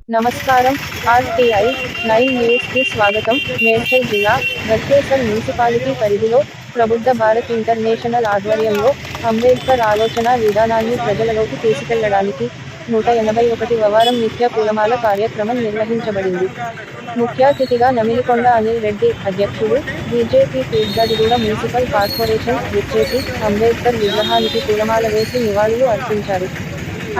నమస్కారం. ఆర్టీఐ 9 న్యూస్కి స్వాగతం. మేడ్చల్ జిల్లా గట్కేసర్ మున్సిపాలిటీ పరిధిలో ప్రబుద్ధ భారత్ ఇంటర్నేషనల్ ఆధ్వర్యంలో అంబేద్కర్ ఆలోచనా విధానాన్ని ప్రజలలోకి తీసుకెళ్లడానికి 181వ వారం నిత్య పూలమాల కార్యక్రమం నిర్వహించబడింది. ముఖ్య అతిథిగా నమిలికొండ అనిల్ రెడ్డి అధ్యక్షుడు, బీజేపీ పీర్జాదిగూడ మున్సిపల్ కార్పొరేషన్ విచ్చేసి అంబేద్కర్ విగ్రహానికి పూలమాల వేసి నివాళులు అర్పించారు.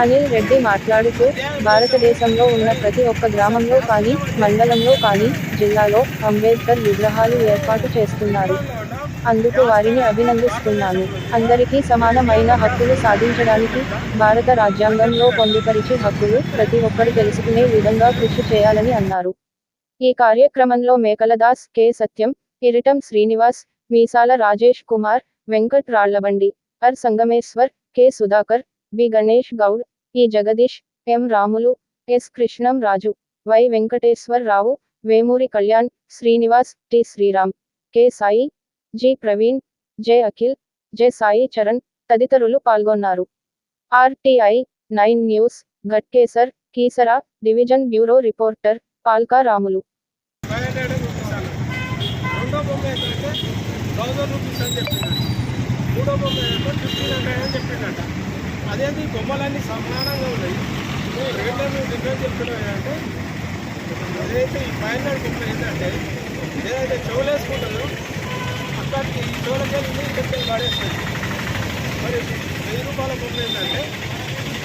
అనిల్ రెడ్డి మాట్లాడుతూ, భారతదేశంలో ఉన్న ప్రతి ఒక్క గ్రామంలో కానీ, మండలంలో కానీ, జిల్లాలో అంబేద్కర్ విగ్రహాలు ఏర్పాటు చేస్తున్నారు. అందుకు వారిని అభినందిస్తున్నాను. అందరికీ సమానమైన హక్కులు సాధించడానికి భారత రాజ్యాంగంలో పొందుపరిచి హక్కులు ప్రతి ఒక్కరు తెలుసుకునే విధంగా కృషి చేయాలని అన్నారు. ఈ కార్యక్రమంలో Mekaladas, K Satyam, Iritam Srinivas, Meesala Rajesh Kumar, Venkat Rallabandi, R Sangameshwar, K Sudhakar, B Ganesh Goud, E Jagadish, M Ramulu, S Krishnam Raju, Y Venkateshwar Rao, Vemuri Kalyan, Srinivas, T Sriram, K Sai, G Praveen, J Akhil, J Sai Charan తదితరులు పాల్గొన్నారు. RTI 9 news, Ghatkesar, Keesara division bureau reporter Palka Ramulu. అదేంటి బొమ్మలన్నీ సమానంగా ఉన్నాయి. రేట్లను డిఫరెన్స్ చెప్తున్నాయంటే ఏదైతే ఈ ఫైనల్ బొమ్మ ఏంటంటే ఏదైతే చెవులు వేసుకుంటుందో అక్కడికి ఈ చెవులకెళ్ళి ఇక్కడికి పడేస్తుంది. మరి 1000 రూపాయల బొమ్మ ఏంటంటే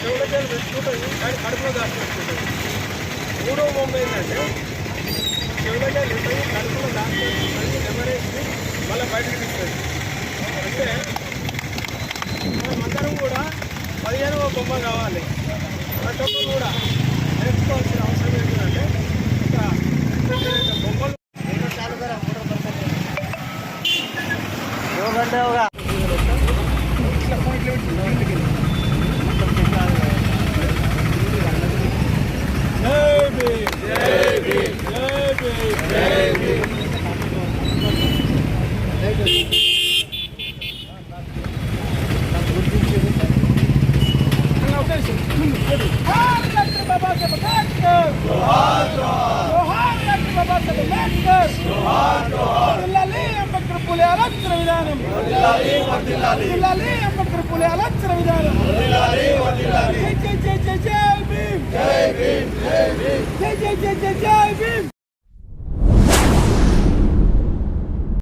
చెవులకెళ్ళి పెట్టుకుంటుంది కానీ కడుపులో దాచిపెట్టుకుంటుంది. మూడో బొమ్మ ఏంటంటే చెవులకెళ్ళి పోయి కడుపులో దాచిపెట్టి మళ్ళీ నెమరేసి మళ్ళీ బయటకు తీస్తుంది. అంటే మనమందరం కూడా 15వ బొమ్మ కావాలి. ప్రతి ఒక్కరు కూడా నేర్చుకోవాల్సిన అవసరం ఏంటంటే బొమ్మలు విధానం